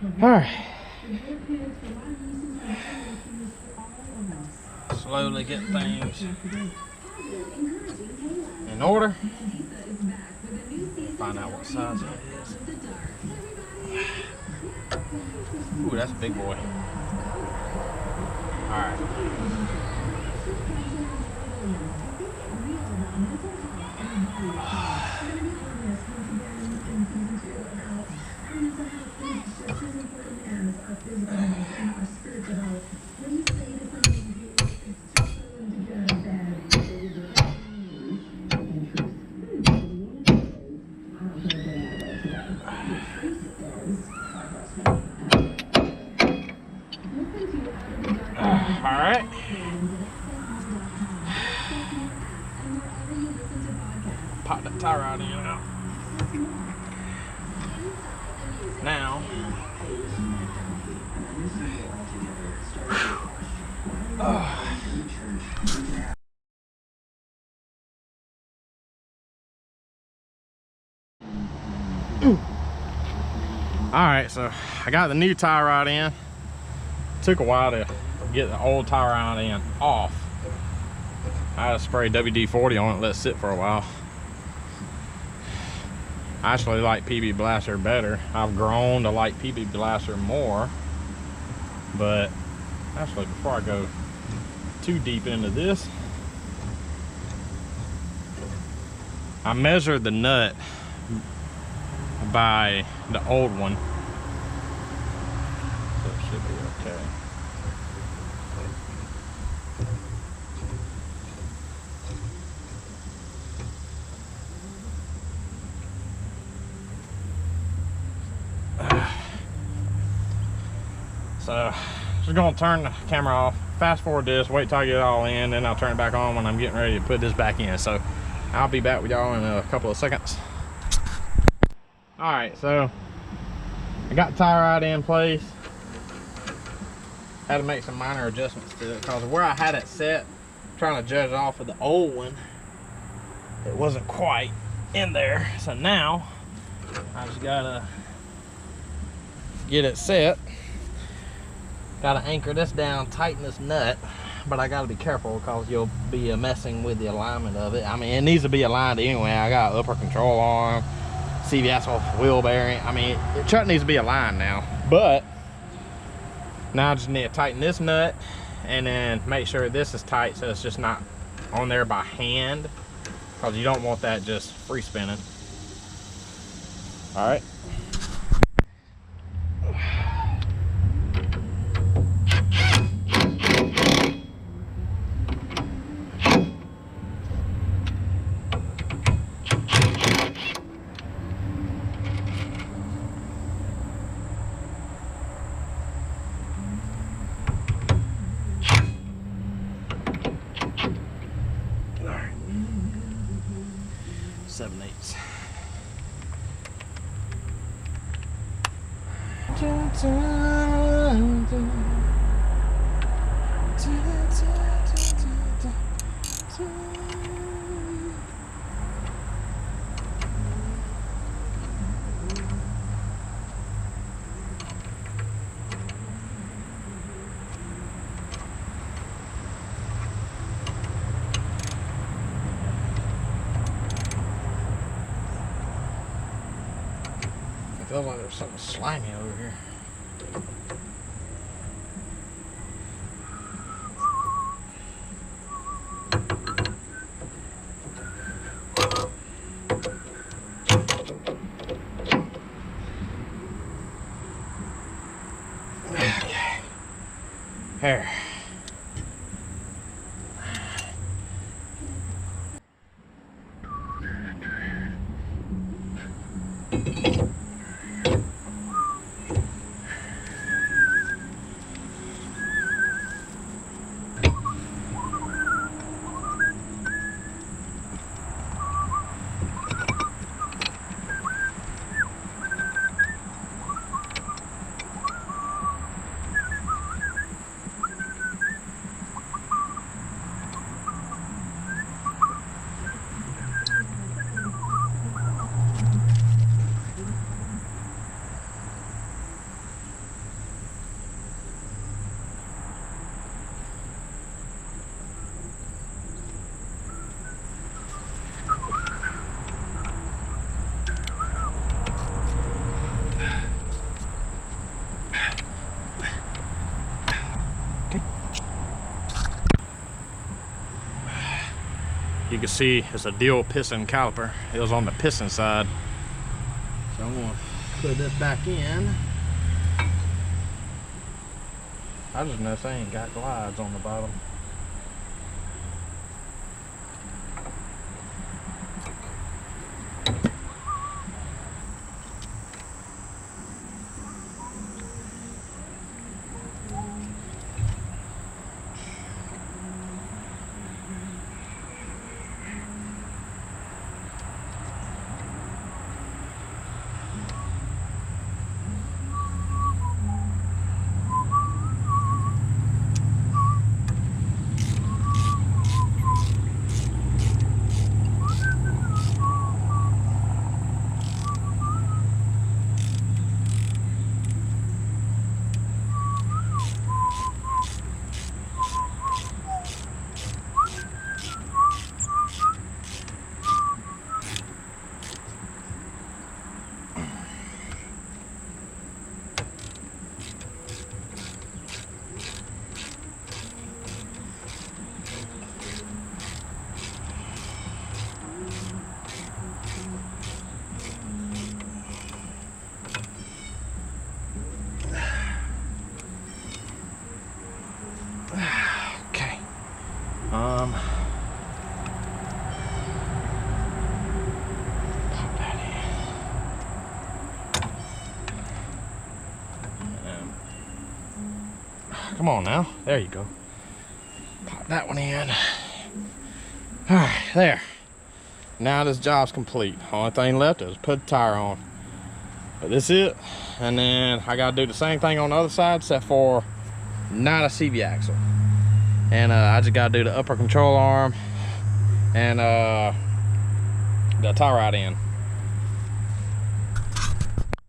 All right. Slowly get things in order. Find out what size it is. Ooh, that's a big boy. All right. All right. Pop that tie rod in out. Now, all right, so I got the new tie rod in. Took a while to get the old tie rod in off. I had to spray WD-40 on it, let it sit for a while. I actually like PB Blaster better. I've grown to like PB Blaster more. But actually, before I go too deep into this, I measured the nut by the old one. So it should be okay. So, just gonna turn the camera off, fast forward this, wait till I get it all in, then I'll turn it back on when I'm getting ready to put this back in. So, I'll be back with y'all in a couple of seconds. Alright, so, I got the tie rod in place. Had to make some minor adjustments to it, because where I had it set, trying to judge it off of the old one, it wasn't quite in there. So now, I just gotta get it set. Gotta anchor this down, tighten this nut, but I gotta be careful because you'll be messing with the alignment of it. I mean, it needs to be aligned anyway. I got upper control arm, CVS off wheel bearing. I mean, the truck needs to be aligned now. But now I just need to tighten this nut and then make sure this is tight so it's just not on there by hand, because you don't want that just free spinning. All right. All right. 7/8. I feel like there's something slimy over here. Here. you can see it's a dual piston caliper. It was on the piston side. So I'm gonna put this back in. I just noticed I ain't got glides on the bottom. Pop that in. Come on now, there you go. Pop that one in. All right, there. Now this job's complete. Only thing left is put the tire on. But this is it. And then I gotta do the same thing on the other side, except for not a CV axle. And I just gotta do the upper control arm and the tie rod end.